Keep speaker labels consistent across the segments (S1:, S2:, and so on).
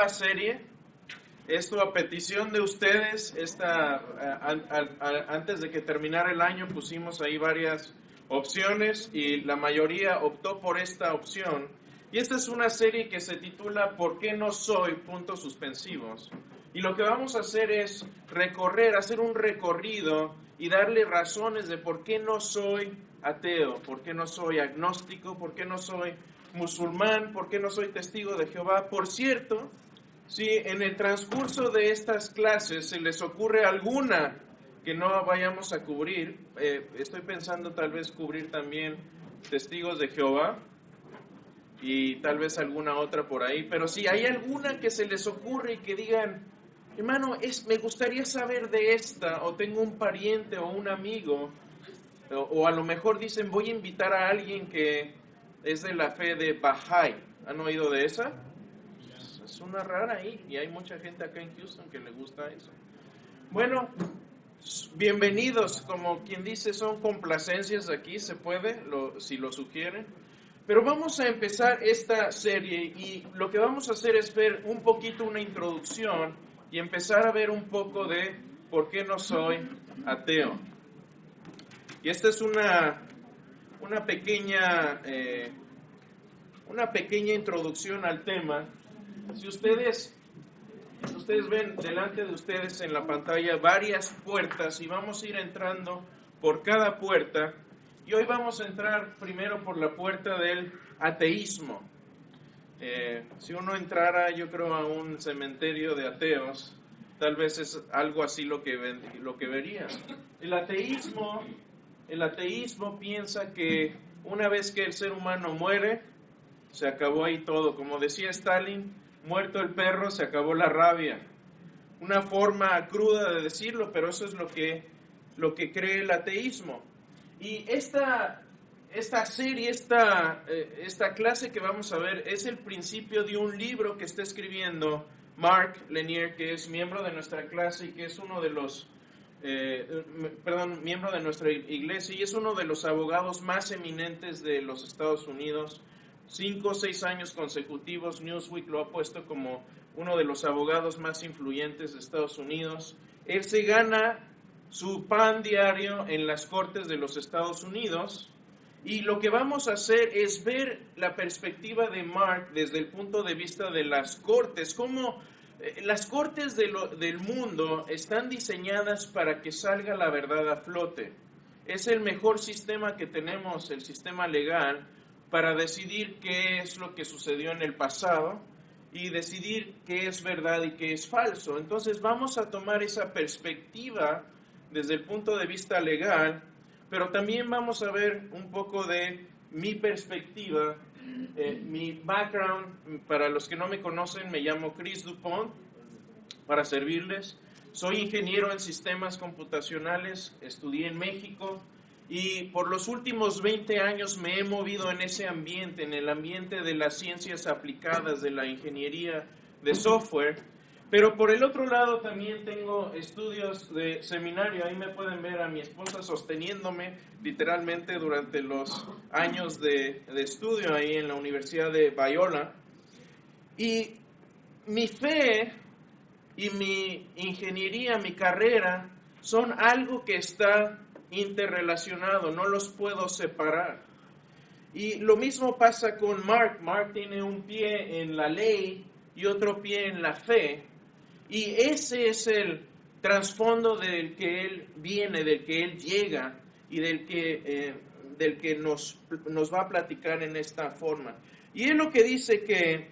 S1: serie. Esto a petición de ustedes. Antes de que terminara el año pusimos ahí varias opciones y la mayoría optó por esta opción. Y esta es una serie que se titula ¿Por qué no soy? Puntos suspensivos. Y lo que vamos a hacer es hacer un recorrido y darle razones de por qué no soy ateo, por qué no soy agnóstico, por qué no soy musulmán, por qué no soy testigo de Jehová. Por cierto, si en el transcurso de estas clases se les ocurre alguna que no vayamos a cubrir, estoy pensando tal vez cubrir también testigos de Jehová y tal vez alguna otra por ahí, pero si hay alguna que se les ocurre y que digan, hermano, me gustaría saber de esta, o tengo un pariente o un amigo, o a lo mejor dicen, voy a invitar a alguien que es de la fe de Bahá'í. ¿Han oído de esa? Es una rara ahí, y hay mucha gente acá en Houston que le gusta eso. Bueno, bienvenidos, como quien dice, son complacencias aquí, se puede, si lo sugieren. Pero vamos a empezar esta serie y lo que vamos a hacer es ver un poquito una introducción y empezar a ver un poco de por qué no soy ateo. Y esta es una pequeña introducción al tema. Si ustedes ven delante de ustedes en la pantalla varias puertas y vamos a ir entrando por cada puerta. Y hoy vamos a entrar primero por la puerta del ateísmo. Si uno entrara, yo creo, a un cementerio de ateos, tal vez es algo así lo que verías. El ateísmo piensa que una vez que el ser humano muere, se acabó ahí todo. Como decía Stalin, muerto el perro, se acabó la rabia. Una forma cruda de decirlo, pero eso es lo que cree el ateísmo. Y esta serie, esta clase que vamos a ver es el principio de un libro que está escribiendo Mark Lanier, que es miembro de nuestra clase y que es uno de los, miembro de nuestra iglesia y es uno de los abogados más eminentes de los Estados Unidos. 5 o 6 años consecutivos Newsweek lo ha puesto como uno de los abogados más influyentes de Estados Unidos. Él se gana su pan diario en las cortes de los Estados Unidos y lo que vamos a hacer es ver la perspectiva de Mark desde el punto de vista de las cortes, cómo las cortes del mundo están diseñadas para que salga la verdad a flote. Es el mejor sistema que tenemos, el sistema legal, para decidir qué es lo que sucedió en el pasado y decidir qué es verdad y qué es falso. Entonces vamos a tomar esa perspectiva desde el punto de vista legal, pero también vamos a ver un poco de mi perspectiva, mi background. Para los que no me conocen, me llamo Chris Dupont, para servirles. Soy ingeniero en sistemas computacionales, estudié en México y por los últimos 20 años me he movido en ese ambiente, en el ambiente de las ciencias aplicadas, de la ingeniería de software. Pero por el otro lado también tengo estudios de seminario. Ahí me pueden ver a mi esposa sosteniéndome literalmente durante los años de estudio ahí en la Universidad de Biola. Y mi fe y mi ingeniería, mi carrera, son algo que está interrelacionado, no los puedo separar. Y lo mismo pasa con Mark. Mark tiene un pie en la ley y otro pie en la fe. Y ese es el trasfondo del que él viene, del que él llega y del que nos va a platicar en esta forma. Y es lo que dice que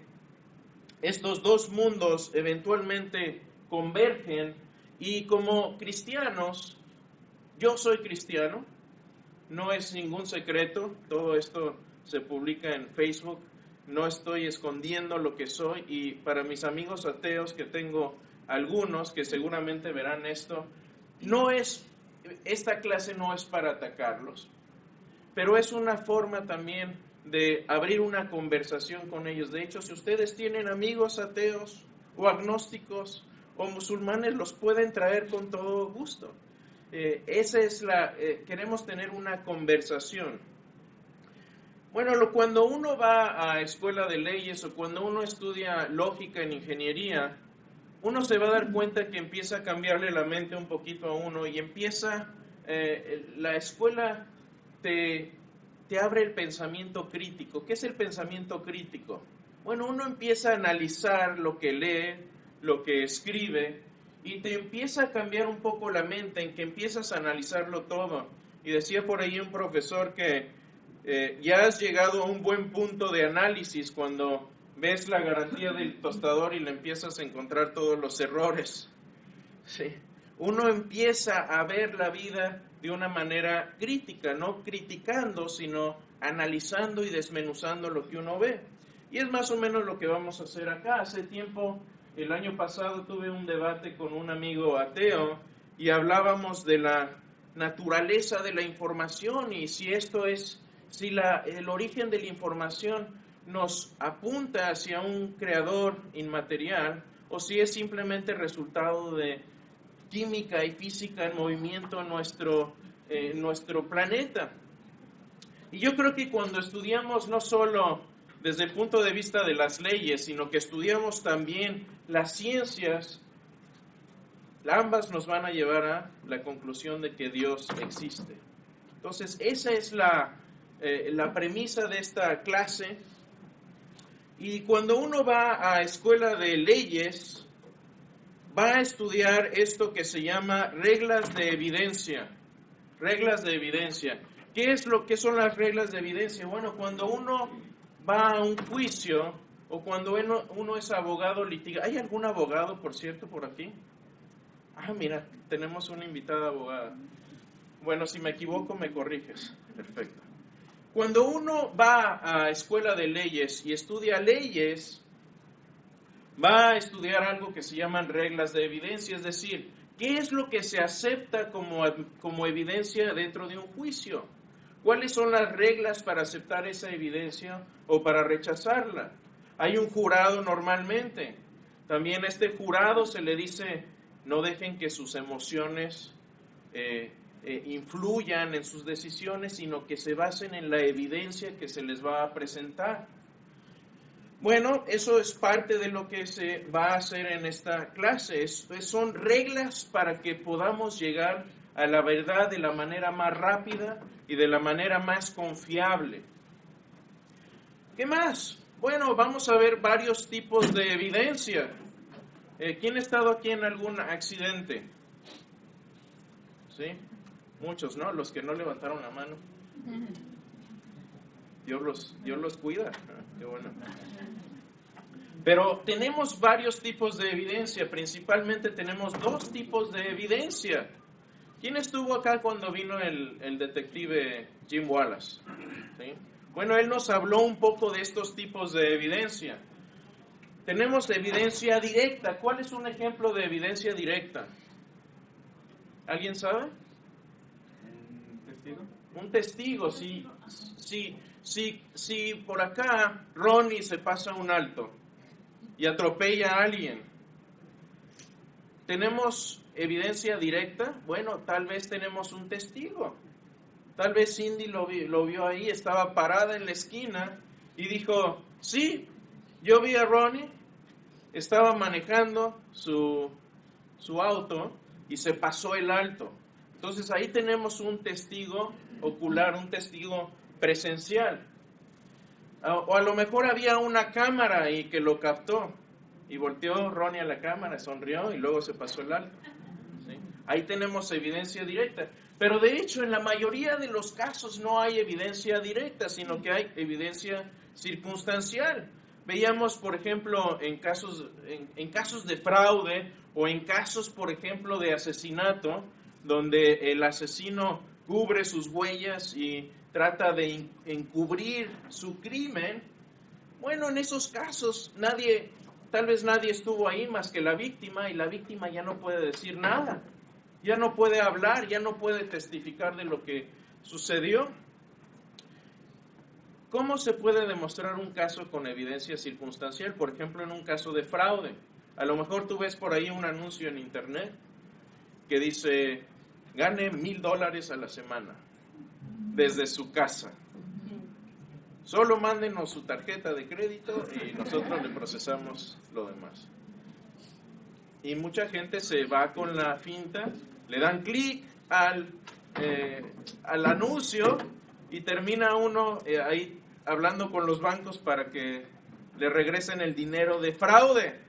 S1: estos dos mundos eventualmente convergen y como cristianos, yo soy cristiano, no es ningún secreto, todo esto se publica en Facebook, no estoy escondiendo lo que soy y para mis amigos ateos que tengo algunos que seguramente verán esto, esta clase no es para atacarlos, pero es una forma también de abrir una conversación con ellos. De hecho, si ustedes tienen amigos ateos o agnósticos o musulmanes, los pueden traer con todo gusto. Queremos tener una conversación. Bueno, cuando uno va a escuela de leyes o cuando uno estudia lógica en ingeniería, uno se va a dar cuenta que empieza a cambiarle la mente un poquito a uno y empieza, la escuela te abre el pensamiento crítico. ¿Qué es el pensamiento crítico? Bueno, uno empieza a analizar lo que lee, lo que escribe, y te empieza a cambiar un poco la mente en que empiezas a analizarlo todo. Y decía por ahí un profesor que ya has llegado a un buen punto de análisis cuando ves la garantía del tostador y le empiezas a encontrar todos los errores. Sí. Uno empieza a ver la vida de una manera crítica, no criticando, sino analizando y desmenuzando lo que uno ve. Y es más o menos lo que vamos a hacer acá. Hace tiempo, el año pasado, tuve un debate con un amigo ateo y hablábamos de la naturaleza de la información y si el origen de la información nos apunta hacia un creador inmaterial o si es simplemente resultado de química y física en movimiento en nuestro planeta. Y yo creo que cuando estudiamos no solo desde el punto de vista de las leyes, sino que estudiamos también las ciencias, ambas nos van a llevar a la conclusión de que Dios existe. Entonces, esa es la premisa de esta clase. Y cuando uno va a escuela de leyes, va a estudiar esto que se llama reglas de evidencia. Reglas de evidencia. ¿Qué son las reglas de evidencia? Bueno, cuando uno va a un juicio o cuando uno es abogado litigante. ¿Hay algún abogado, por cierto, por aquí? Ah, mira, tenemos una invitada abogada. Bueno, si me equivoco, me corriges. Perfecto. Cuando uno va a escuela de leyes y estudia leyes, va a estudiar algo que se llaman reglas de evidencia, es decir, ¿qué es lo que se acepta como evidencia dentro de un juicio? ¿Cuáles son las reglas para aceptar esa evidencia o para rechazarla? Hay un jurado normalmente. También a este jurado se le dice, no dejen que sus emociones influyan en sus decisiones, sino que se basen en la evidencia que se les va a presentar. Bueno, eso es parte de lo que se va a hacer en esta clase. Son reglas para que podamos llegar a la verdad de la manera más rápida y de la manera más confiable. ¿Qué más? Bueno, vamos a ver varios tipos de evidencia. ¿Quién ha estado aquí en algún accidente? ¿Sí? Muchos, ¿no? Los que no levantaron la mano. Dios los cuida. Qué bueno. Pero tenemos varios tipos de evidencia, principalmente tenemos dos tipos de evidencia. ¿Quién estuvo acá cuando vino el detective Jim Wallace? ¿Sí? Bueno, él nos habló un poco de estos tipos de evidencia. Tenemos evidencia directa. ¿Cuál es un ejemplo de evidencia directa? ¿Alguien sabe?
S2: ¿Un testigo?
S1: Un testigo, si por acá Ronnie se pasa un alto y atropella a alguien, ¿tenemos evidencia directa? Bueno, tal vez tenemos un testigo. Tal vez Cindy lo vio ahí, estaba parada en la esquina y dijo, sí, yo vi a Ronnie, estaba manejando su auto y se pasó el alto. Entonces ahí tenemos un testigo ocular, un testigo presencial. O a lo mejor había una cámara y que lo captó y volteó Ronnie a la cámara, sonrió y luego se pasó el alto. ¿Sí? Ahí tenemos evidencia directa. Pero de hecho en la mayoría de los casos no hay evidencia directa, sino que hay evidencia circunstancial. Veíamos, por ejemplo, en casos de fraude o en casos, por ejemplo, de asesinato, donde el asesino cubre sus huellas y trata de encubrir su crimen. Bueno, en esos casos tal vez nadie estuvo ahí más que la víctima y la víctima ya no puede decir nada, ya no puede hablar, ya no puede testificar de lo que sucedió. ¿Cómo se puede demostrar un caso con evidencia circunstancial? Por ejemplo, en un caso de fraude. A lo mejor tú ves por ahí un anuncio en internet que dice, gane $1,000 a la semana desde su casa. Solo mándenos su tarjeta de crédito y nosotros le procesamos lo demás. Y mucha gente se va con la finta, le dan clic al anuncio y termina uno ahí hablando con los bancos para que le regresen el dinero de fraude.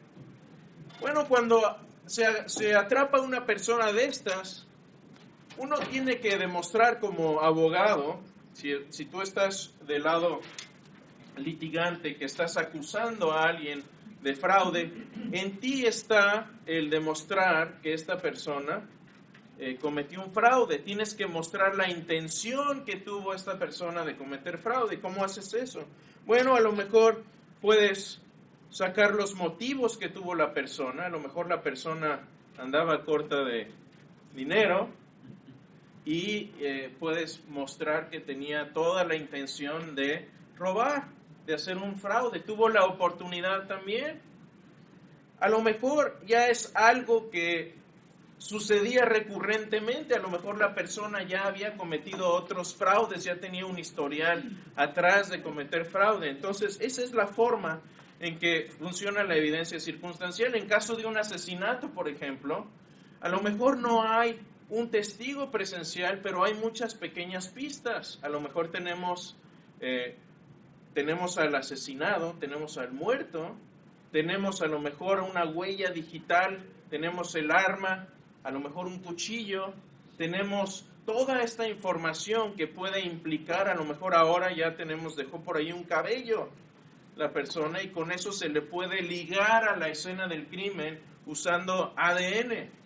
S1: Bueno, cuando se atrapa una persona de estas, uno tiene que demostrar como abogado, si tú estás del lado litigante, que estás acusando a alguien de fraude, en ti está el demostrar que esta persona cometió un fraude. Tienes que mostrar la intención que tuvo esta persona de cometer fraude. ¿Cómo haces eso? Bueno, a lo mejor puedes sacar los motivos que tuvo la persona. A lo mejor la persona andaba corta de dinero y puedes mostrar que tenía toda la intención de robar, de hacer un fraude. Tuvo la oportunidad también. A lo mejor ya es algo que sucedía recurrentemente. A lo mejor la persona ya había cometido otros fraudes, ya tenía un historial atrás de cometer fraude. Entonces, esa es la forma en que funciona la evidencia circunstancial. En caso de un asesinato, por ejemplo, a lo mejor no hay un testigo presencial, pero hay muchas pequeñas pistas. A lo mejor tenemos al asesinado, tenemos al muerto, tenemos a lo mejor una huella digital, tenemos el arma, a lo mejor un cuchillo, tenemos toda esta información que puede implicar, a lo mejor ahora ya dejó por ahí un cabello la persona y con eso se le puede ligar a la escena del crimen usando ADN.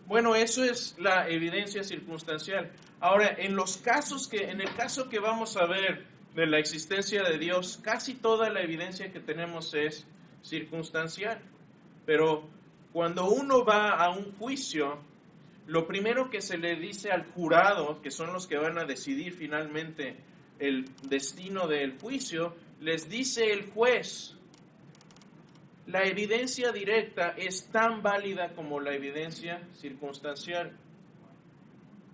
S1: Bueno, eso es la evidencia circunstancial. Ahora, en el caso que vamos a ver de la existencia de Dios, casi toda la evidencia que tenemos es circunstancial. Pero cuando uno va a un juicio, lo primero que se le dice al jurado, que son los que van a decidir finalmente el destino del juicio, les dice el juez: la evidencia directa es tan válida como la evidencia circunstancial.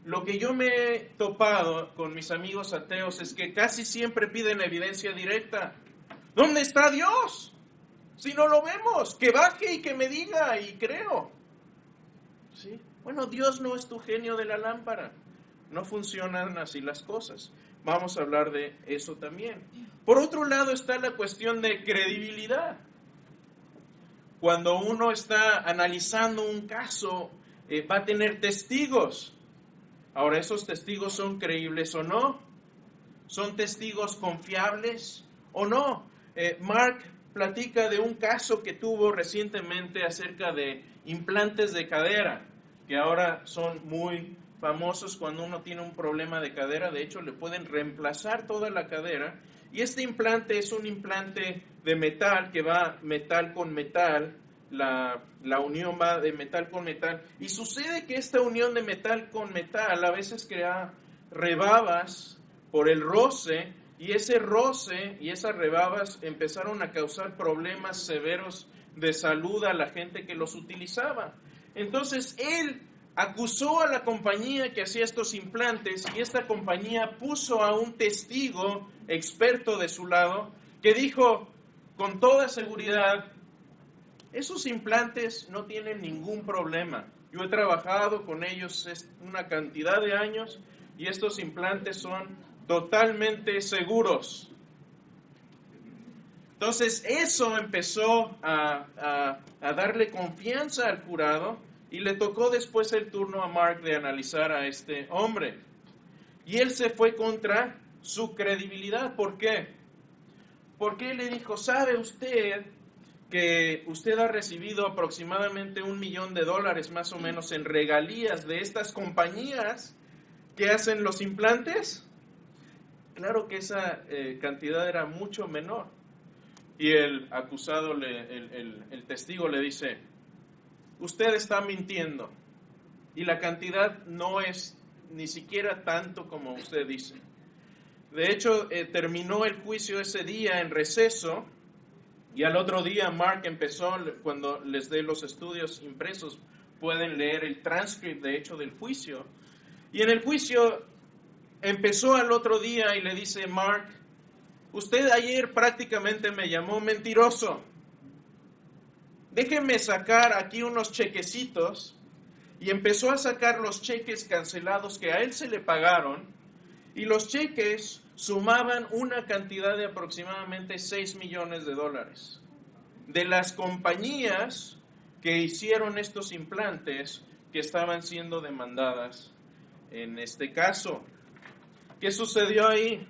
S1: Lo que yo me he topado con mis amigos ateos es que casi siempre piden evidencia directa. ¿Dónde está Dios? Si no lo vemos, que baje y que me diga y creo. ¿Sí? Bueno, Dios no es tu genio de la lámpara. No funcionan así las cosas. Vamos a hablar de eso también. Por otro lado está la cuestión de credibilidad. Cuando uno está analizando un caso, va a tener testigos. Ahora, ¿esos testigos son creíbles o no? ¿Son testigos confiables o no? Mark platica de un caso que tuvo recientemente acerca de implantes de cadera, que ahora son muy famosos cuando uno tiene un problema de cadera. De hecho, le pueden reemplazar toda la cadera. Y este implante es un implante de metal que va metal con metal. La unión va de metal con metal. Y sucede que esta unión de metal con metal a veces crea rebabas por el roce. Y ese roce y esas rebabas empezaron a causar problemas severos de salud a la gente que los utilizaba. Entonces él acusó a la compañía que hacía estos implantes y esta compañía puso a un testigo experto de su lado que dijo con toda seguridad: esos implantes no tienen ningún problema. Yo he trabajado con ellos una cantidad de años y estos implantes son totalmente seguros. Entonces eso empezó a darle confianza al jurado y le tocó después el turno a Mark de analizar a este hombre. Y él se fue contra su credibilidad. ¿Por qué? Porque él le dijo: ¿sabe usted que usted ha recibido aproximadamente $1 millón más o menos en regalías de estas compañías que hacen los implantes? Claro que esa cantidad era mucho menor. Y el acusado, el testigo le dice: usted está mintiendo y la cantidad no es ni siquiera tanto como usted dice. De hecho, terminó el juicio ese día en receso y al otro día Mark empezó, cuando les dé los estudios impresos, pueden leer el transcript de hecho del juicio. Y en el juicio empezó al otro día y le dice: Mark, Usted ayer prácticamente me llamó mentiroso. Déjeme sacar aquí unos chequecitos. Y empezó a sacar los cheques cancelados que a él se le pagaron. Y los cheques sumaban una cantidad de aproximadamente $6 millones de las compañías que hicieron estos implantes que estaban siendo demandadas en este caso. ¿Qué sucedió ahí?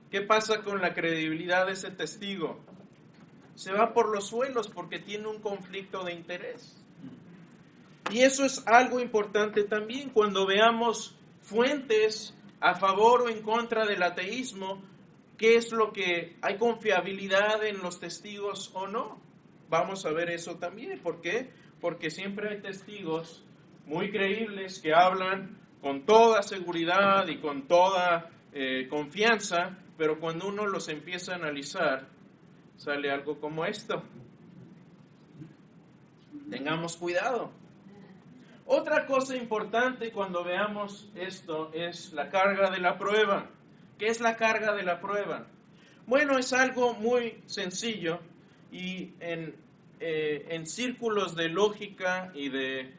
S1: ¿Qué pasa con la credibilidad de ese testigo? Se va por los suelos porque tiene un conflicto de interés. Y eso es algo importante también cuando veamos fuentes a favor o en contra del ateísmo. ¿Qué es lo que hay confiabilidad en los testigos o no? Vamos a ver eso también. ¿Por qué? Porque siempre hay testigos muy creíbles que hablan con toda seguridad y con toda confianza, pero cuando uno los empieza a analizar, sale algo como esto. Tengamos cuidado. Otra cosa importante cuando veamos esto es la carga de la prueba. ¿Qué es la carga de la prueba? Bueno, es algo muy sencillo y en círculos de lógica y de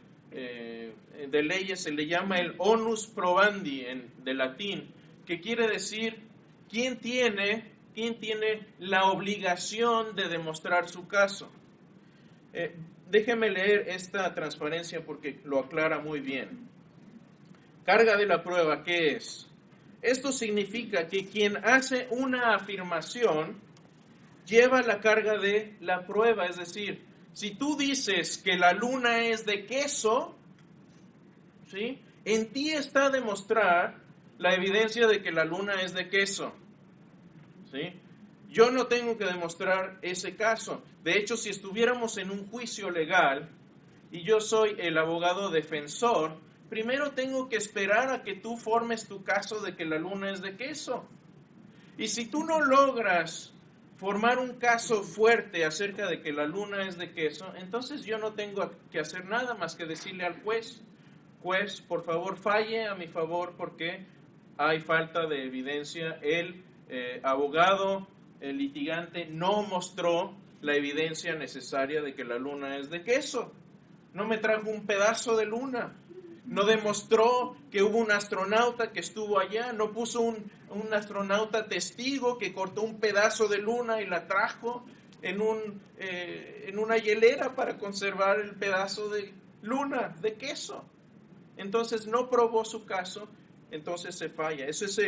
S1: leyes se le llama el onus probandi de latín, que quiere decir quién tiene la obligación de demostrar su caso. Déjeme leer esta transparencia porque lo aclara muy bien. Carga de la prueba, ¿qué es? Esto significa que quien hace una afirmación lleva la carga de la prueba. Es decir, si tú dices que la luna es de queso, ¿sí?, en ti está demostrar la evidencia de que la luna es de queso, ¿sí? Yo no tengo que demostrar ese caso. De hecho, si estuviéramos en un juicio legal y yo soy el abogado defensor, primero tengo que esperar a que tú formes tu caso de que la luna es de queso. Y si tú no logras formar un caso fuerte acerca de que la luna es de queso, entonces yo no tengo que hacer nada más que decirle al juez, juez, por favor, falle a mi favor porque hay falta de evidencia. El abogado, el litigante, no mostró la evidencia necesaria de que la luna es de queso. No me trajo un pedazo de luna. No demostró que hubo un astronauta que estuvo allá. No puso un astronauta testigo que cortó un pedazo de luna y la trajo en una hielera para conservar el pedazo de luna, de queso. Entonces no probó su caso, entonces se falla. Eso es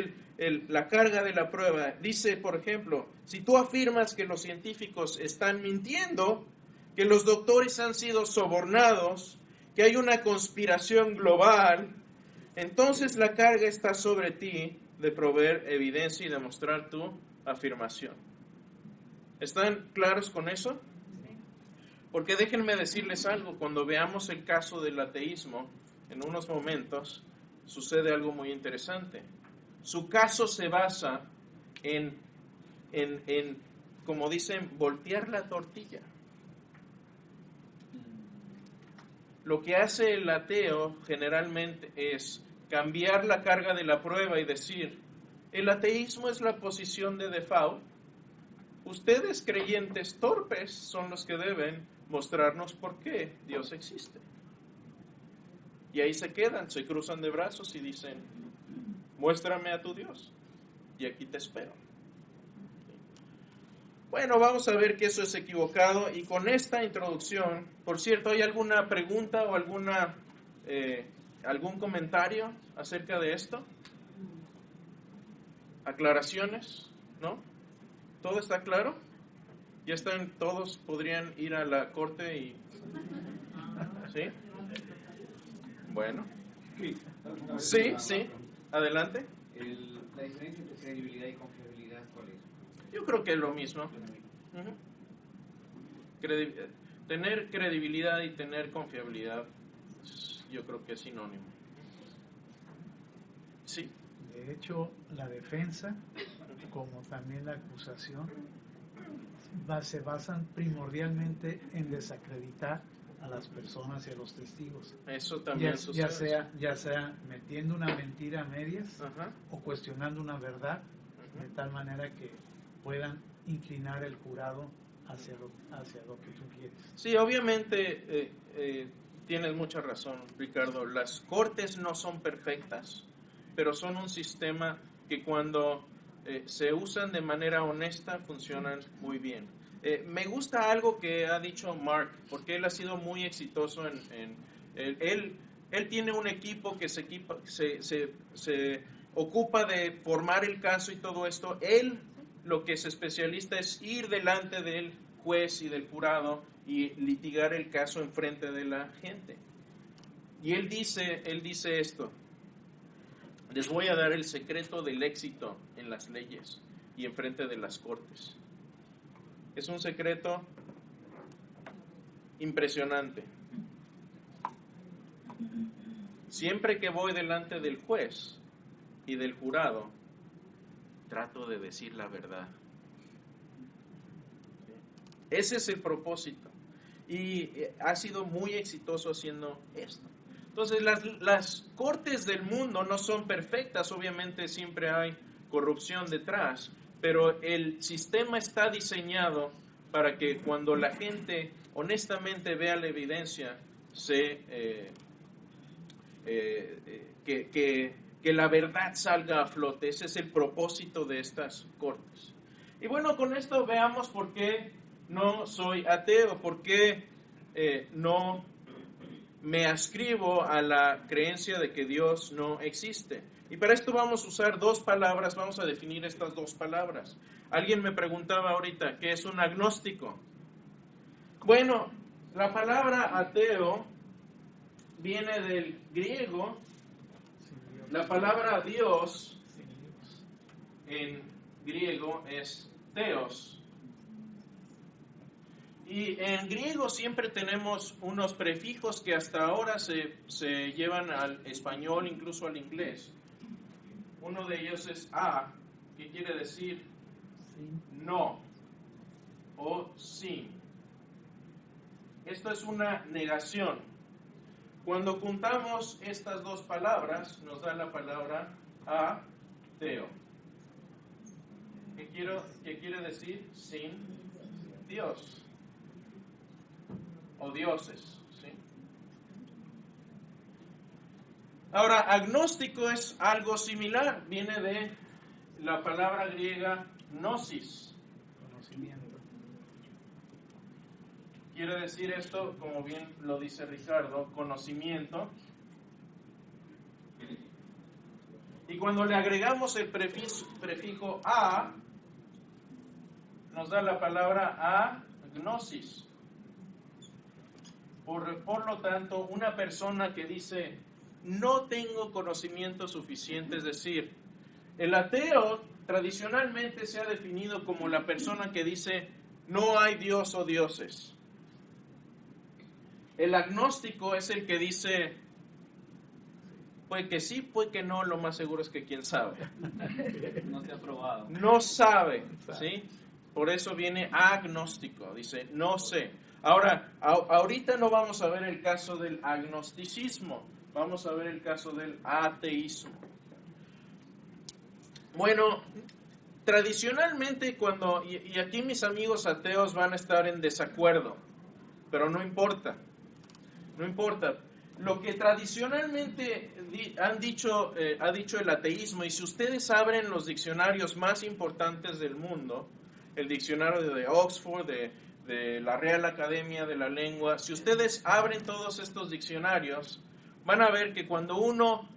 S1: la carga de la prueba. Dice, por ejemplo, si tú afirmas que los científicos están mintiendo, que los doctores han sido sobornados, que hay una conspiración global, entonces la carga está sobre ti de proveer evidencia y demostrar tu afirmación. ¿Están claros con eso? Porque déjenme decirles algo, cuando veamos el caso del ateísmo, en unos momentos, sucede algo muy interesante. Su caso se basa en como dicen, voltear la tortilla. Lo que hace el ateo generalmente es cambiar la carga de la prueba y decir, el ateísmo es la posición de default. Ustedes creyentes torpes son los que deben mostrarnos por qué Dios existe. Y ahí se quedan, se cruzan de brazos y dicen, muéstrame a tu Dios y aquí te espero. Bueno, vamos a ver que eso es equivocado y con esta introducción, por cierto, ¿hay alguna pregunta o algún comentario acerca de esto? ¿Aclaraciones? ¿No? ¿Todo está claro? ¿Ya están todos, podrían ir a la corte y... ¿Sí? Bueno. Sí, sí. Adelante.
S3: La diferencia entre credibilidad y confiabilidad, ¿cuál es?
S1: Yo creo que es lo mismo. Tener credibilidad y tener confiabilidad, yo creo que es sinónimo. Sí.
S4: De hecho, la defensa, como también la acusación, se basan primordialmente en desacreditar a las personas y a los testigos.
S1: Eso también sucede.
S4: Ya sea metiendo una mentira a medias,
S1: Ajá.
S4: o cuestionando una verdad, de tal manera que puedan inclinar el jurado hacia lo que tú quieres.
S1: Sí, obviamente tienes mucha razón, Ricardo. Las cortes no son perfectas, pero son un sistema que cuando se usan de manera honesta funcionan muy bien. Me gusta algo que ha dicho Mark, porque él ha sido muy exitoso él tiene un equipo que se ocupa de formar el caso y todo esto. Él lo que se especializa es ir delante del juez y del jurado y litigar el caso en frente de la gente. Y él dice esto: les voy a dar el secreto del éxito en las leyes y en frente de las cortes. Es un secreto impresionante. Siempre que voy delante del juez y del jurado, trato de decir la verdad. Ese es el propósito. Y ha sido muy exitoso haciendo esto. Entonces, las cortes del mundo no son perfectas. Obviamente siempre hay corrupción detrás. Pero el sistema está diseñado para que cuando la gente honestamente vea la evidencia, que la verdad salga a flote. Ese es el propósito de estas cortes. Y bueno, con esto veamos por qué no soy ateo, por qué no me ascribo a la creencia de que Dios no existe. Y para esto vamos a usar dos palabras, vamos a definir estas dos palabras. Alguien me preguntaba ahorita, ¿qué es un agnóstico? Bueno, la palabra ateo viene del griego. La palabra Dios en griego es theos. Y en griego siempre tenemos unos prefijos que hasta ahora se llevan al español, incluso al inglés. Uno de ellos es a, que quiere decir no o sí. Esto es una negación. Cuando juntamos estas dos palabras, nos da la palabra ateo. ¿Qué quiere decir? Sin Dios. O dioses. ¿Sí? Ahora, agnóstico es algo similar. Viene de la palabra griega gnosis.
S4: Conocimiento.
S1: Quiere decir esto, como bien lo dice Ricardo, conocimiento. Y cuando le agregamos el prefijo a, nos da la palabra agnosis. Por lo tanto, una persona que dice, no tengo conocimiento suficiente, es decir, el ateo tradicionalmente se ha definido como la persona que dice, no hay Dios o dioses. El agnóstico es el que dice, puede que sí, puede que no, lo más seguro es que quién sabe.
S2: No se ha probado.
S1: No sabe, ¿sí? Por eso viene agnóstico, dice, no sé. Ahora, ahorita no vamos a ver el caso del agnosticismo, vamos a ver el caso del ateísmo. Bueno, tradicionalmente y aquí mis amigos ateos van a estar en desacuerdo, pero no importa. Lo que tradicionalmente ha dicho el ateísmo, y si ustedes abren los diccionarios más importantes del mundo, el diccionario de Oxford, de la Real Academia de la Lengua, si ustedes abren todos estos diccionarios, van a ver que cuando uno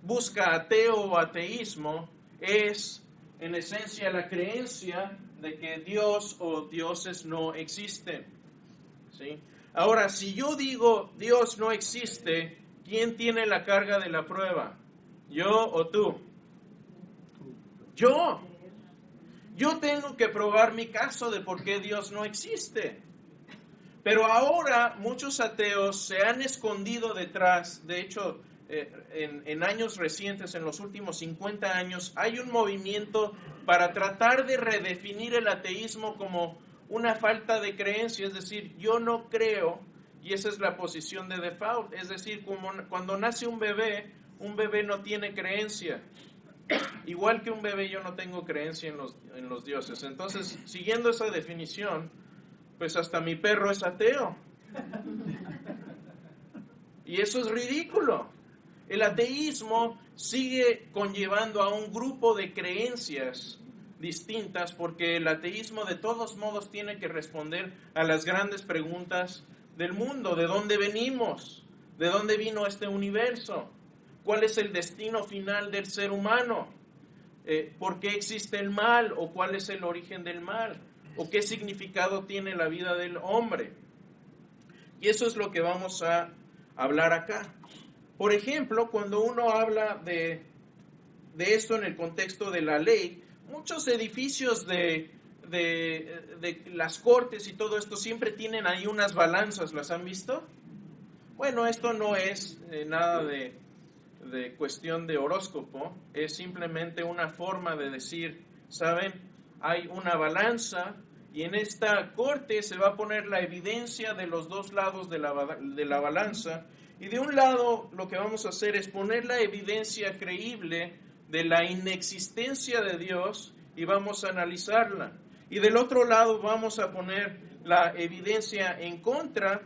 S1: busca ateo o ateísmo, es en esencia la creencia de que Dios o dioses no existen, ¿sí? Ahora, si yo digo Dios no existe, ¿quién tiene la carga de la prueba? ¿Yo o tú? Yo. Yo tengo que probar mi caso de por qué Dios no existe. Pero ahora muchos ateos se han escondido detrás, de hecho, en años recientes, en los últimos 50 años, hay un movimiento para tratar de redefinir el ateísmo como una falta de creencia, es decir, yo no creo, y esa es la posición de default, es decir, como cuando nace un bebé no tiene creencia, Igual que un bebé, yo no tengo creencia en los dioses. Entonces, siguiendo esa definición, pues hasta mi perro es ateo. Y eso es ridículo. El ateísmo sigue conllevando a un grupo de creencias distintas, porque el ateísmo de todos modos tiene que responder a las grandes preguntas del mundo. ¿De dónde venimos? ¿De dónde vino este universo? ¿Cuál es el destino final del ser humano? ¿Por qué existe el mal? ¿O cuál es el origen del mal? ¿O qué significado tiene la vida del hombre? Y eso es lo que vamos a hablar acá. Por ejemplo, cuando uno habla de esto en el contexto de la ley, muchos edificios de las cortes y todo esto siempre tienen ahí unas balanzas, ¿las han visto? Bueno, esto no es nada de cuestión de horóscopo, es simplemente una forma de decir, ¿saben? Hay una balanza y en esta corte se va a poner la evidencia de los dos lados de la balanza, y de un lado lo que vamos a hacer es poner la evidencia creíble de la inexistencia de Dios y vamos a analizarla. Y del otro lado vamos a poner la evidencia en contra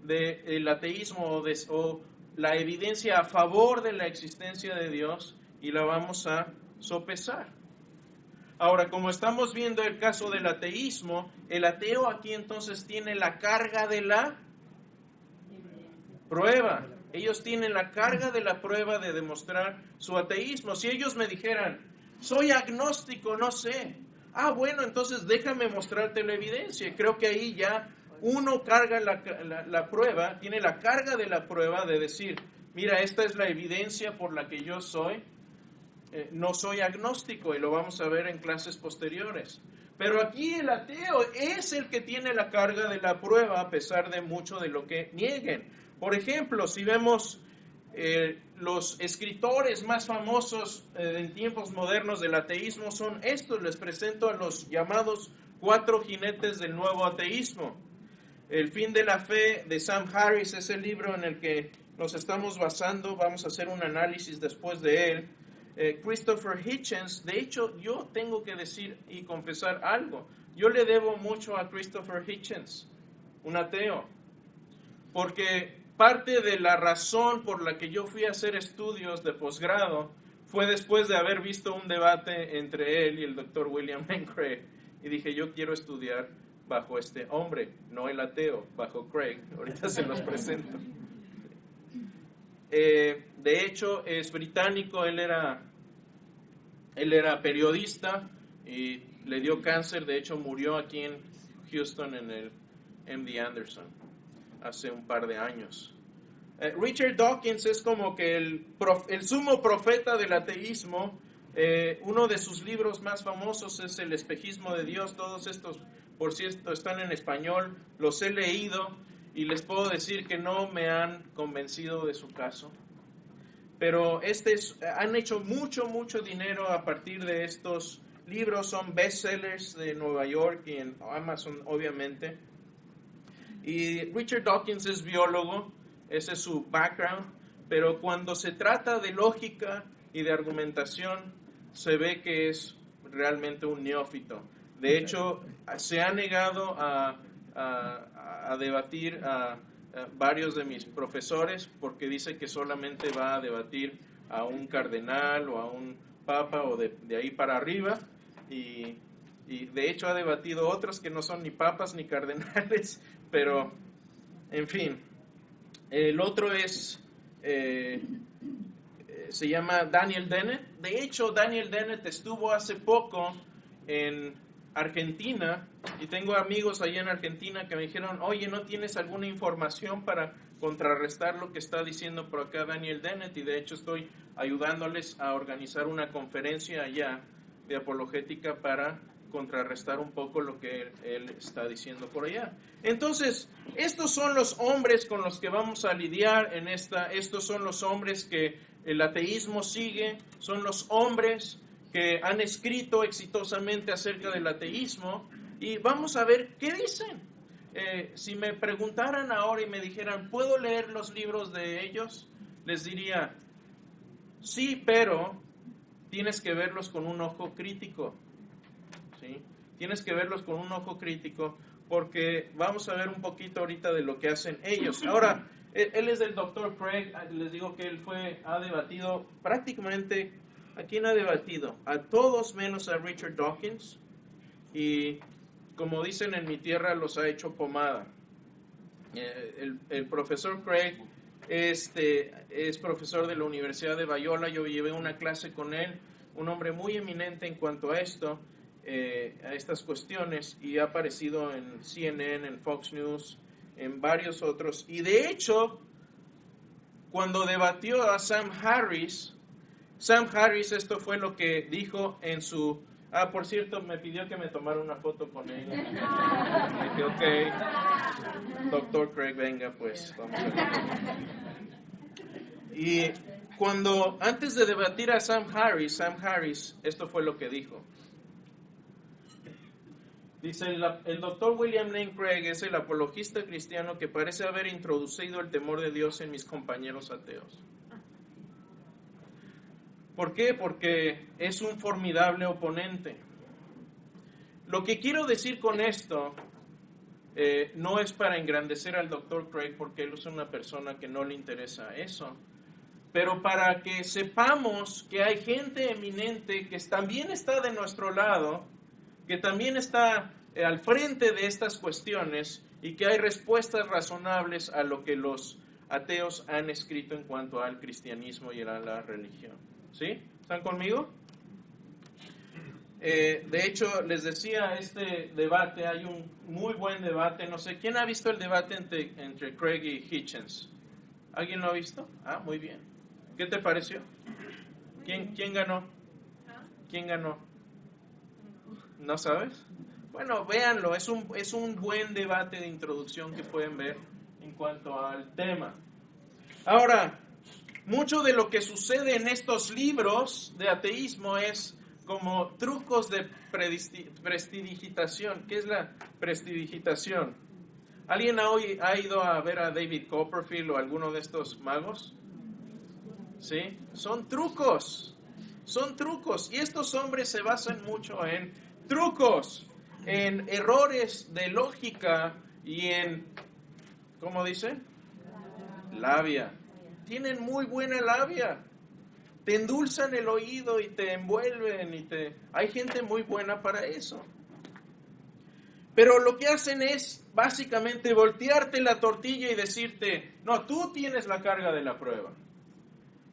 S1: del ateísmo o la evidencia a favor de la existencia de Dios y la vamos a sopesar. Ahora, como estamos viendo el caso del ateísmo, el ateo aquí entonces tiene la carga de la prueba. Ellos tienen la carga de la prueba de demostrar su ateísmo. Si ellos me dijeran, soy agnóstico, no sé. Bueno, entonces déjame mostrarte la evidencia. Creo que ahí ya uno carga la prueba, tiene la carga de la prueba de decir, mira, esta es la evidencia por la que yo no soy agnóstico, y lo vamos a ver en clases posteriores. Pero aquí el ateo es el que tiene la carga de la prueba a pesar de mucho de lo que nieguen. Por ejemplo, si vemos los escritores más famosos en tiempos modernos del ateísmo son estos, les presento a los llamados 4 jinetes del nuevo ateísmo. El fin de la fe de Sam Harris es el libro en el que nos estamos basando, vamos a hacer un análisis después de él. Christopher Hitchens, de hecho yo tengo que decir y confesar algo, yo le debo mucho a Christopher Hitchens, un ateo, porque parte de la razón por la que yo fui a hacer estudios de posgrado fue después de haber visto un debate entre él y el doctor William Lane Craig, y dije, yo quiero estudiar bajo este hombre, no el ateo, bajo Craig. Ahorita se los presento. De hecho, es británico, él era periodista y le dio cáncer, de hecho murió aquí en Houston en el MD Anderson hace un par de años. Richard Dawkins es como que el sumo profeta del ateísmo. Uno de sus libros más famosos es El espejismo de Dios. Todos estos, por cierto, están en español, los he leído y les puedo decir que no me han convencido de su caso. Pero han hecho mucho dinero a partir de estos libros, son bestsellers de Nueva York y en Amazon, obviamente. Y Richard Dawkins es biólogo, ese es su background, pero cuando se trata de lógica y de argumentación, se ve que es realmente un neófito. De hecho, se ha negado a debatir a varios de mis profesores porque dice que solamente va a debatir a un cardenal o a un papa o de ahí para arriba, y de hecho ha debatido otros que no son ni papas ni cardenales, pero en fin. El otro se llama Daniel Dennett. De hecho, Daniel Dennett estuvo hace poco en Argentina, y tengo amigos allá en Argentina que me dijeron, oye, ¿no tienes alguna información para contrarrestar lo que está diciendo por acá Daniel Dennett? Y de hecho estoy ayudándoles a organizar una conferencia allá de apologética para contrarrestar un poco lo que él está diciendo por allá. Entonces, estos son los hombres con los que vamos a lidiar estos son los hombres que el ateísmo sigue, son los hombres que han escrito exitosamente acerca del ateísmo, y vamos a ver qué dicen. Si me preguntaran ahora y me dijeran, ¿puedo leer los libros de ellos? Les diría, sí, pero tienes que verlos con un ojo crítico, ¿sí? Tienes que verlos con un ojo crítico porque vamos a ver un poquito ahorita de lo que hacen ellos. Ahora, él es del Dr. Craig, les digo que él ha debatido prácticamente, ¿a quién ha debatido? A todos menos a Richard Dawkins, y como dicen en mi tierra, los ha hecho pomada. El profesor Craig es profesor de la Universidad de Biola. Yo llevé una clase con él, un hombre muy eminente en cuanto a esto, a estas cuestiones, y ha aparecido en CNN, en Fox News, en varios otros. Y de hecho, cuando debatió a Sam Harris, esto fue lo que dijo en su... por cierto, me pidió que me tomara una foto con él. Dije, ok, Dr. Craig, venga, pues, vamos a ver. Y antes de debatir a Sam Harris, esto fue lo que dijo. Dice, el Dr. William Lane Craig es el apologista cristiano que parece haber introducido el temor de Dios en mis compañeros ateos. ¿Por qué? Porque es un formidable oponente. Lo que quiero decir con esto no es para engrandecer al Dr. Craig, porque él es una persona que no le interesa eso, pero para que sepamos que hay gente eminente que también está de nuestro lado, que también está al frente de estas cuestiones y que hay respuestas razonables a lo que los ateos han escrito en cuanto al cristianismo y a la religión. ¿Sí? ¿Están conmigo? De hecho, les decía, este debate, hay un muy buen debate, no sé, ¿quién ha visto el debate entre Craig y Hitchens? ¿Alguien lo ha visto? Muy bien. ¿Qué te pareció? ¿Quién ganó? ¿Quién ganó? ¿No sabes? Bueno, véanlo, es un buen debate de introducción que pueden ver en cuanto al tema. Ahora, mucho de lo que sucede en estos libros de ateísmo es como trucos de prestidigitación. ¿Qué es la prestidigitación? ¿Alguien ha ido a ver a David Copperfield o alguno de estos magos? ¿Sí? Son trucos. Y estos hombres se basan mucho en trucos, en errores de lógica y en, ¿cómo dice? Labia. Tienen muy buena labia. Te endulzan el oído y te envuelven hay gente muy buena para eso. Pero lo que hacen es básicamente voltearte la tortilla y decirte, no, tú tienes la carga de la prueba.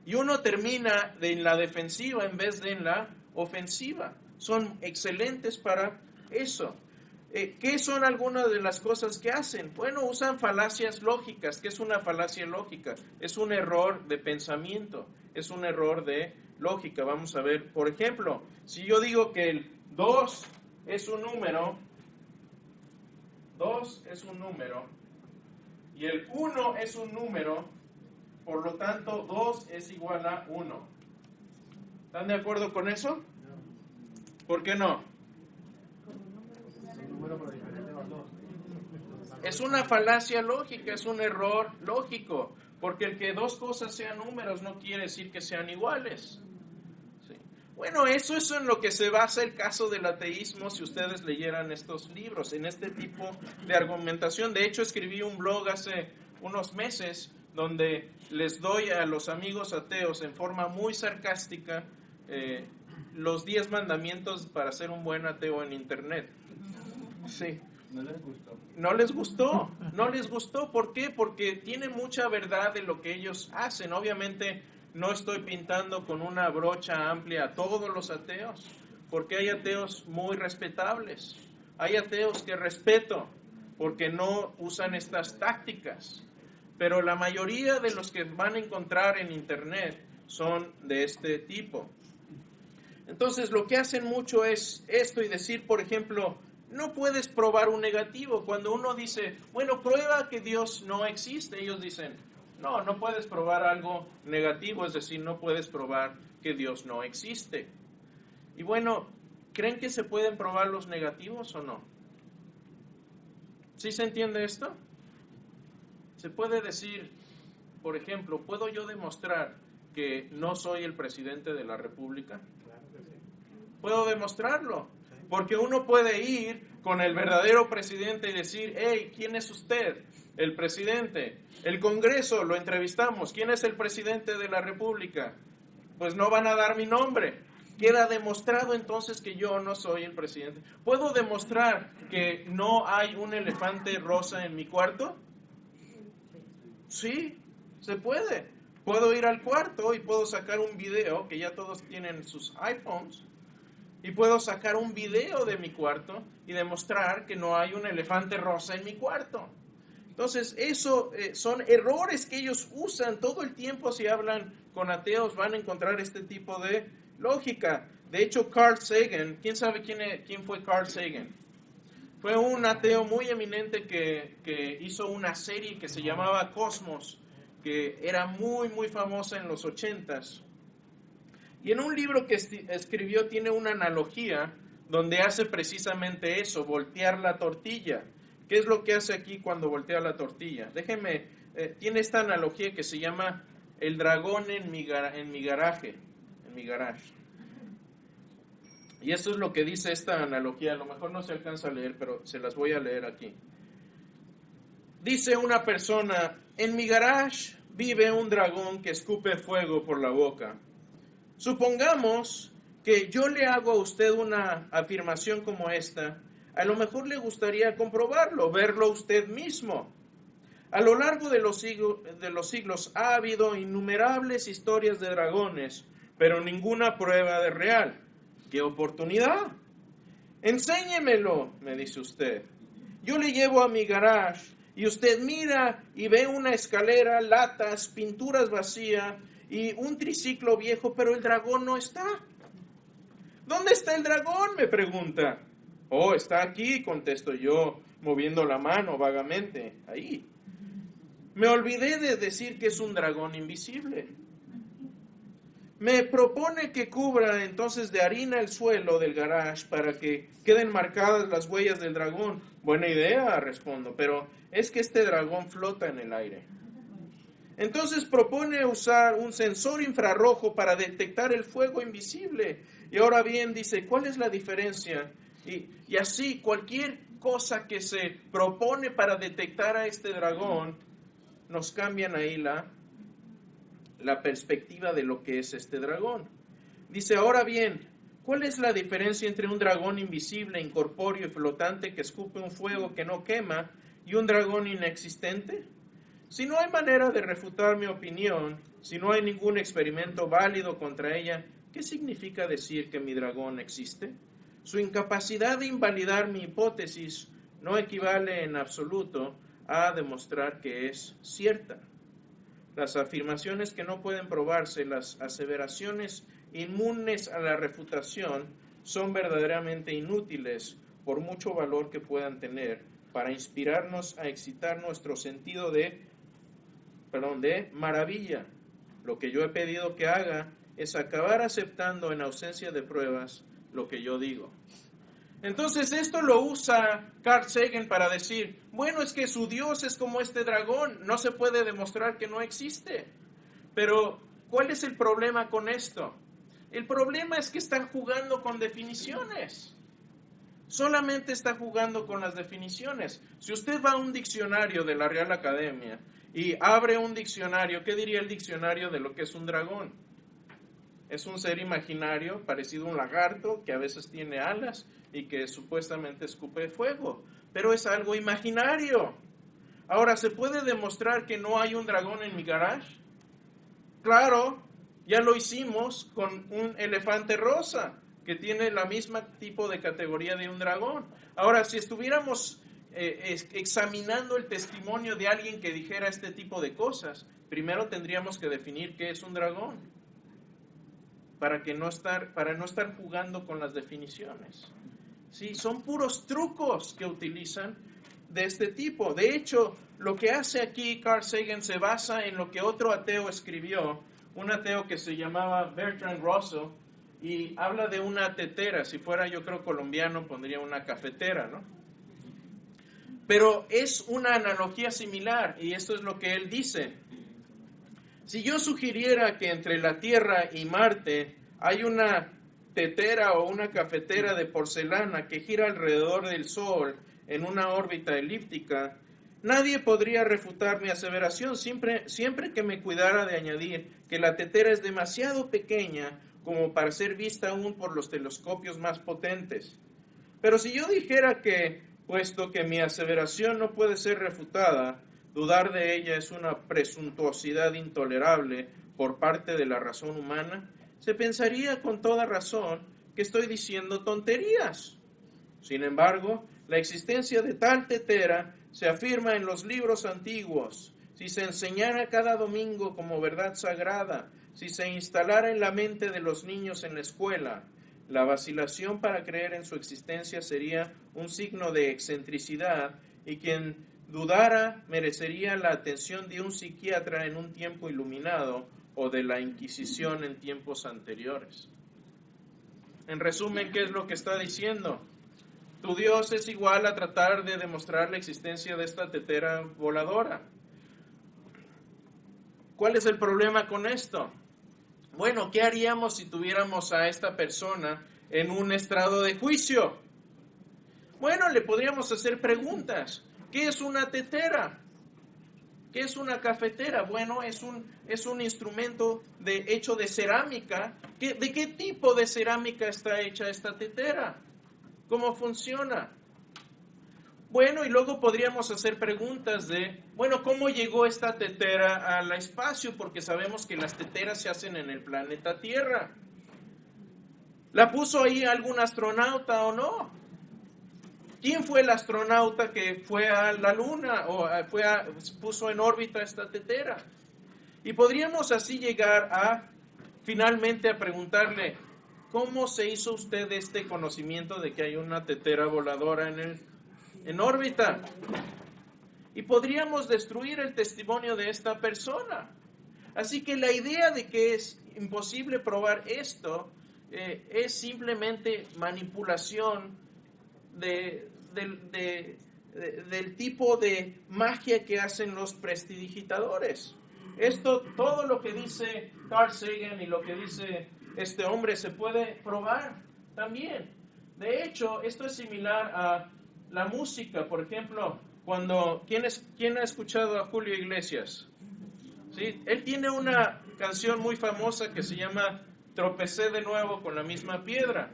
S1: Y uno termina en la defensiva en vez de en la ofensiva. Son excelentes para eso. ¿Qué son algunas de las cosas que hacen? Bueno, usan falacias lógicas. ¿Qué es una falacia lógica? Es un error de pensamiento, es un error de lógica. Vamos a ver, por ejemplo, si yo digo que el 2 es un número, y el 1 es un número, por lo tanto 2 es igual a 1. ¿Están de acuerdo con eso? ¿Por qué no? Es una falacia lógica, es un error lógico, porque el que dos cosas sean números no quiere decir que sean iguales. ¿Sí? Bueno, eso es en lo que se basa el caso del ateísmo, si ustedes leyeran estos libros, en este tipo de argumentación. De hecho, escribí un blog hace unos meses donde les doy a los amigos ateos en forma muy sarcástica los 10 mandamientos para ser un buen ateo en Internet. Sí.
S3: No les gustó.
S1: No les gustó. ¿Por qué? Porque tiene mucha verdad de lo que ellos hacen. Obviamente no estoy pintando con una brocha amplia a todos los ateos, porque hay ateos muy respetables. Hay ateos que respeto porque no usan estas tácticas. Pero la mayoría de los que van a encontrar en Internet son de este tipo. Entonces lo que hacen mucho es esto y decir, por ejemplo, no puedes probar un negativo. Cuando uno dice, bueno, prueba que Dios no existe, ellos dicen, no puedes probar algo negativo, es decir, no puedes probar que Dios no existe. Y bueno, ¿creen que se pueden probar los negativos o no? ¿Sí se entiende esto? Se puede decir, por ejemplo, ¿puedo yo demostrar que no soy el presidente de la República?
S4: Claro que sí.
S1: Puedo demostrarlo, porque uno puede ir con el verdadero presidente y decir, hey, ¿quién es usted? El presidente. El Congreso, lo entrevistamos. ¿Quién es el presidente de la República? Pues no van a dar mi nombre. Queda demostrado entonces que yo no soy el presidente. ¿Puedo demostrar que no hay un elefante rosa en mi cuarto? Sí, se puede. Puedo ir al cuarto y puedo sacar un video, que ya todos tienen sus iPhones, y puedo sacar un video de mi cuarto y demostrar que no hay un elefante rosa en mi cuarto. Entonces, eso son errores que ellos usan todo el tiempo. Si hablan con ateos, van a encontrar este tipo de lógica. De hecho, Carl Sagan, ¿quién sabe quién fue Carl Sagan? Fue un ateo muy eminente que hizo una serie que se llamaba Cosmos, que era muy, muy famosa en los 80s. Y en un libro que escribió tiene una analogía donde hace precisamente eso, voltear la tortilla. ¿Qué es lo que hace aquí cuando voltea la tortilla? Tiene esta analogía que se llama el dragón en mi garage. Y esto es lo que dice esta analogía. A lo mejor no se alcanza a leer, pero se las voy a leer aquí. Dice una persona, en mi garage vive un dragón que escupe fuego por la boca. Supongamos que yo le hago a usted una afirmación como esta. A lo mejor le gustaría comprobarlo, verlo usted mismo. A lo largo de los siglos ha habido innumerables historias de dragones, pero ninguna prueba de real. ¡Qué oportunidad! Enséñemelo, me dice usted. Yo le llevo a mi garage y usted mira y ve una escalera, latas, pinturas vacías y un triciclo viejo, pero el dragón no está. ¿Dónde está el dragón?, me pregunta. Oh, está aquí, contesto yo, moviendo la mano vagamente, ahí. Me olvidé de decir que es un dragón invisible. Me propone que cubra entonces de harina el suelo del garage para que queden marcadas las huellas del dragón. Buena idea, respondo, pero es que este dragón flota en el aire. Entonces propone usar un sensor infrarrojo para detectar el fuego invisible. Y ahora bien, dice, ¿cuál es la diferencia? Y así, cualquier cosa que se propone para detectar a este dragón, nos cambian ahí la perspectiva de lo que es este dragón. Dice, ahora bien, ¿cuál es la diferencia entre un dragón invisible, incorpóreo y flotante que escupe un fuego que no quema y un dragón inexistente? Si no hay manera de refutar mi opinión, si no hay ningún experimento válido contra ella, ¿qué significa decir que mi dragón existe? Su incapacidad de invalidar mi hipótesis no equivale en absoluto a demostrar que es cierta. Las afirmaciones que no pueden probarse, las aseveraciones inmunes a la refutación, son verdaderamente inútiles por mucho valor que puedan tener para inspirarnos a excitar nuestro sentido de maravilla. Lo que yo he pedido que haga es acabar aceptando en ausencia de pruebas lo que yo digo. Entonces esto lo usa Carl Sagan para decir, bueno, es que su Dios es como este dragón, no se puede demostrar que no existe. Pero, ¿cuál es el problema con esto? El problema es que están jugando con definiciones. Solamente está jugando con las definiciones. Si usted va a un diccionario de la Real Academia y abre un diccionario, ¿qué diría el diccionario de lo que es un dragón? Es un ser imaginario, parecido a un lagarto, que a veces tiene alas y que supuestamente escupe fuego. Pero es algo imaginario. Ahora, ¿se puede demostrar que no hay un dragón en mi garage? Claro, ya lo hicimos con un elefante rosa, que tiene la misma tipo de categoría de un dragón. Ahora, si estuviéramos examinando el testimonio de alguien que dijera este tipo de cosas, primero tendríamos que definir qué es un dragón, para no estar jugando con las definiciones. Sí, son puros trucos que utilizan de este tipo. De hecho, lo que hace aquí Carl Sagan se basa en lo que otro ateo escribió, un ateo que se llamaba Bertrand Russell, y habla de una tetera. Si fuera, yo creo, colombiano, pondría una cafetera, ¿no? Pero es una analogía similar, y esto es lo que él dice. Si yo sugiriera que entre la Tierra y Marte hay una tetera o una cafetera de porcelana que gira alrededor del Sol en una órbita elíptica, nadie podría refutar mi aseveración siempre que me cuidara de añadir que la tetera es demasiado pequeña como para ser vista aún por los telescopios más potentes. Pero si yo dijera que, puesto que mi aseveración no puede ser refutada, dudar de ella es una presuntuosidad intolerable por parte de la razón humana, se pensaría con toda razón que estoy diciendo tonterías. Sin embargo, la existencia de tal tetera se afirma en los libros antiguos. Si se enseñara cada domingo como verdad sagrada, si se instalara en la mente de los niños en la escuela, la vacilación para creer en su existencia sería un signo de excentricidad y quien dudara merecería la atención de un psiquiatra en un tiempo iluminado o de la Inquisición en tiempos anteriores. En resumen, ¿qué es lo que está diciendo? Tu Dios es igual a tratar de demostrar la existencia de esta tetera voladora. ¿Cuál es el problema con esto? Bueno, ¿qué haríamos si tuviéramos a esta persona en un estrado de juicio? Bueno, le podríamos hacer preguntas. ¿Qué es una tetera? ¿Qué es una cafetera? Bueno, es un instrumento hecho de cerámica. ¿De qué tipo de cerámica está hecha esta tetera? ¿Cómo funciona? Bueno, y luego podríamos hacer preguntas de, bueno, ¿cómo llegó esta tetera al espacio? Porque sabemos que las teteras se hacen en el planeta Tierra. ¿La puso ahí algún astronauta o no? ¿Quién fue el astronauta que fue a la Luna o puso en órbita esta tetera? Y podríamos así llegar finalmente a preguntarle, ¿cómo se hizo usted este conocimiento de que hay una tetera voladora en órbita? Y podríamos destruir el testimonio de esta persona. Así que la idea de que es imposible probar esto es simplemente manipulación del tipo de magia que hacen los prestidigitadores. Todo lo que dice Carl Sagan y lo que dice este hombre se puede probar también. De hecho, esto es similar a la música. Por ejemplo, ¿quién ha escuchado a Julio Iglesias? ¿Sí? Él tiene una canción muy famosa que se llama Tropecé de nuevo con la misma piedra.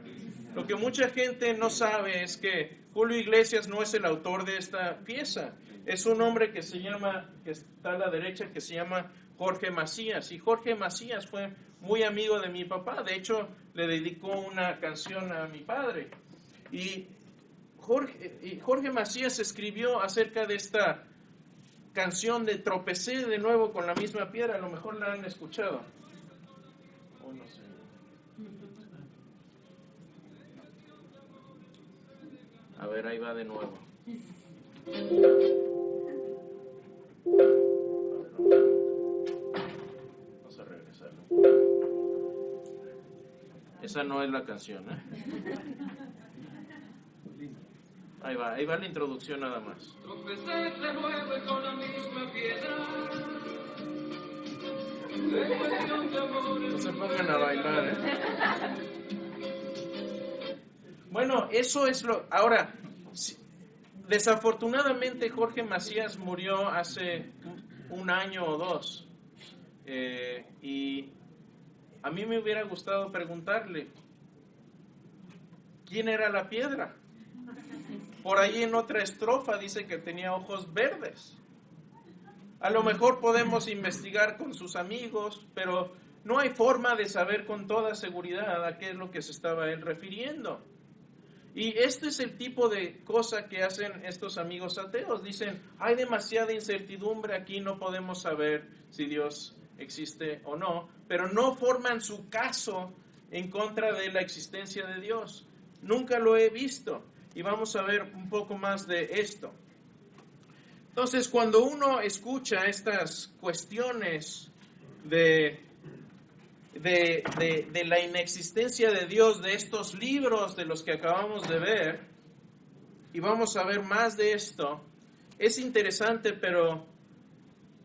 S1: Lo que mucha gente no sabe es que Julio Iglesias no es el autor de esta pieza. Es un hombre que está a la derecha, que se llama Jorge Macías. Y Jorge Macías fue muy amigo de mi papá. De hecho, le dedicó una canción a mi padre. Y Jorge Macías escribió acerca de esta canción de Tropecé de nuevo con la misma piedra. A lo mejor la han escuchado. O no sé. A ver, ahí va de nuevo. Vamos a regresarlo. Esa no es la canción, ¿eh? Ahí va la introducción nada más.
S5: Tropecé de nuevo con la misma piedra.
S1: No se pongan a bailar, ¿eh? Bueno, eso es lo... Ahora, desafortunadamente Jorge Macías murió hace un año o dos. Y a mí me hubiera gustado preguntarle, ¿quién era la piedra? Por ahí en otra estrofa dice que tenía ojos verdes. A lo mejor podemos investigar con sus amigos, pero no hay forma de saber con toda seguridad a qué es lo que se estaba él refiriendo. Y este es el tipo de cosa que hacen estos amigos ateos. Dicen, hay demasiada incertidumbre aquí, no podemos saber si Dios existe o no, pero no forman su caso en contra de la existencia de Dios. Nunca lo he visto. Y vamos a ver un poco más de esto. Entonces, cuando uno escucha estas cuestiones de la inexistencia de Dios, de estos libros de los que acabamos de ver, y vamos a ver más de esto, es interesante, pero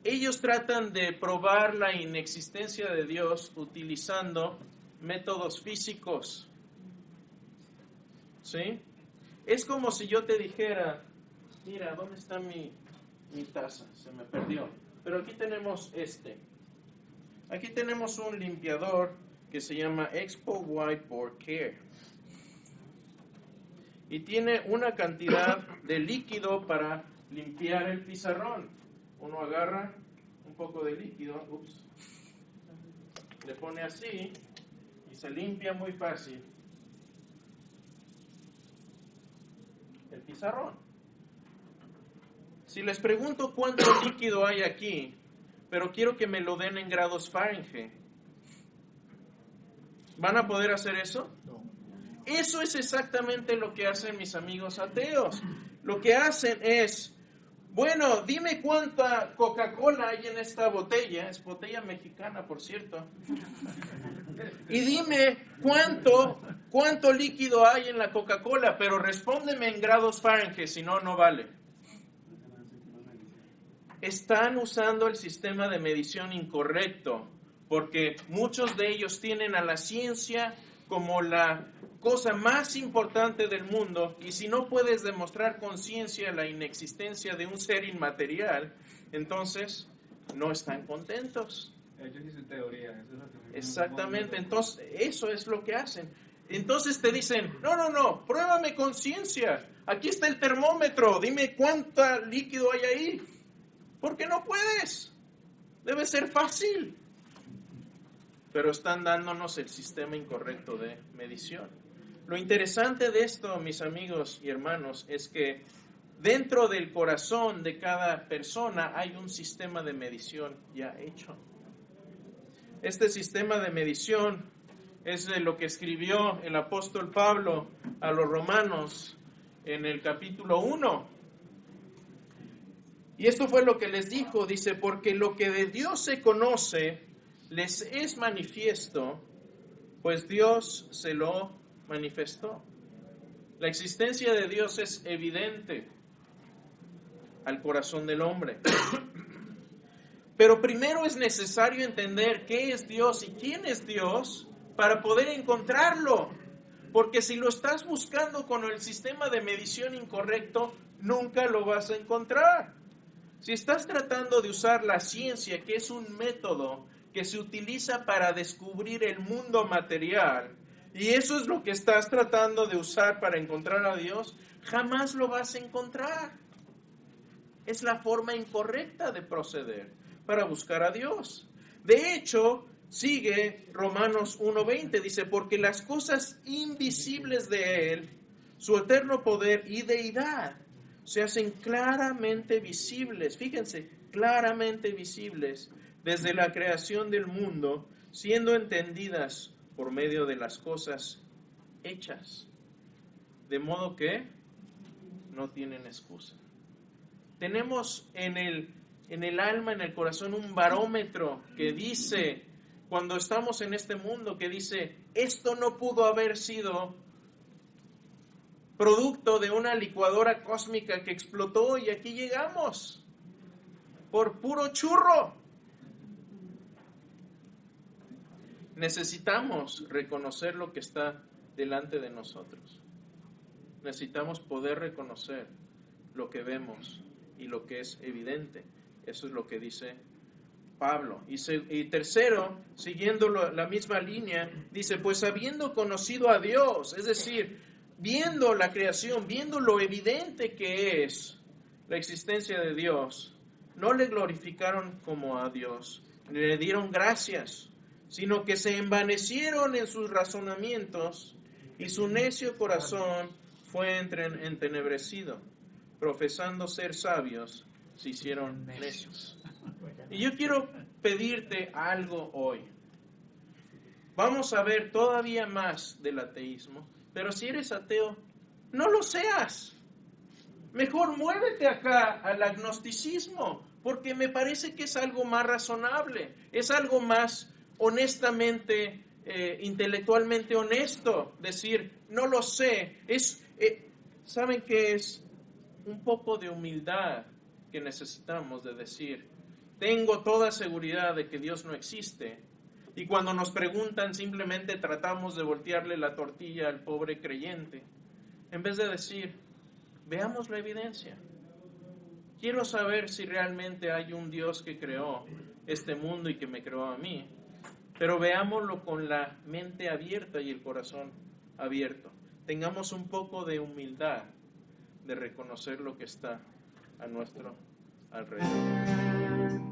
S1: ellos tratan de probar la inexistencia de Dios utilizando métodos físicos. ¿Sí? Es como si yo te dijera, mira, ¿dónde está mi taza? Se me perdió. Pero aquí tenemos Aquí tenemos un limpiador que se llama Expo Whiteboard Care. Y tiene una cantidad de líquido para limpiar el pizarrón. Uno agarra un poco de líquido, le pone así y se limpia muy fácil el pizarrón. Si les pregunto cuánto líquido hay aquí, pero quiero que me lo den en grados Fahrenheit, ¿van a poder hacer eso?
S4: No.
S1: Eso es exactamente lo que hacen mis amigos ateos. Lo que hacen es, bueno, dime cuánta Coca-Cola hay en esta botella, es botella mexicana, por cierto, y dime cuánto líquido hay en la Coca-Cola, pero respóndeme en grados Fahrenheit, si no, no vale. Están usando el sistema de medición incorrecto, porque muchos de ellos tienen a la ciencia como la cosa más importante del mundo, y si no puedes demostrar con ciencia la inexistencia de un ser inmaterial, entonces no están contentos.
S2: Ellos y su teoría. Eso es lo que
S1: Exactamente, entonces eso es lo que hacen. Entonces te dicen, no, pruébame con ciencia, aquí está el termómetro, dime cuánto líquido hay ahí. Porque no puedes, debe ser fácil. Pero están dándonos el sistema incorrecto de medición. Lo interesante de esto, mis amigos y hermanos, es que dentro del corazón de cada persona hay un sistema de medición ya hecho. Este sistema de medición es de lo que escribió el apóstol Pablo a los romanos en el capítulo 1. Y esto fue lo que les dijo, dice, porque lo que de Dios se conoce les es manifiesto, pues Dios se lo manifestó. La existencia de Dios es evidente al corazón del hombre. Pero primero es necesario entender qué es Dios y quién es Dios para poder encontrarlo. Porque si lo estás buscando con el sistema de medición incorrecto, nunca lo vas a encontrar. Si estás tratando de usar la ciencia, que es un método que se utiliza para descubrir el mundo material, y eso es lo que estás tratando de usar para encontrar a Dios, jamás lo vas a encontrar. Es la forma incorrecta de proceder para buscar a Dios. De hecho, sigue Romanos 1:20, dice, porque las cosas invisibles de Él, su eterno poder y deidad, se hacen claramente visibles, fíjense, claramente visibles desde la creación del mundo, siendo entendidas por medio de las cosas hechas, de modo que no tienen excusa. Tenemos en el alma, en el corazón, un barómetro que dice, cuando estamos en este mundo, que dice, esto no pudo haber sido producto de una licuadora cósmica que explotó y aquí llegamos, por puro churro. Necesitamos reconocer lo que está delante de nosotros. Necesitamos poder reconocer lo que vemos y lo que es evidente. Eso es lo que dice Pablo. Y tercero, siguiendo la misma línea, dice, pues habiendo conocido a Dios, es decir, viendo la creación, viendo lo evidente que es la existencia de Dios, no le glorificaron como a Dios, ni le dieron gracias, sino que se envanecieron en sus razonamientos y su necio corazón fue entenebrecido. Profesando ser sabios, se hicieron necios. Y yo quiero pedirte algo hoy. Vamos a ver todavía más del ateísmo, pero si eres ateo, no lo seas. Mejor muévete acá al agnosticismo, porque me parece que es algo más razonable, es algo más honestamente, intelectualmente honesto, decir, no lo sé. ¿Saben qué es? Un poco de humildad que necesitamos de decir, Tengo toda seguridad de que Dios no existe. Y cuando nos preguntan, simplemente tratamos de voltearle la tortilla al pobre creyente, en vez de decir, veamos la evidencia. Quiero saber si realmente hay un Dios que creó este mundo y que me creó a mí. Pero veámoslo con la mente abierta y el corazón abierto. Tengamos un poco de humildad de reconocer lo que está a nuestro alrededor.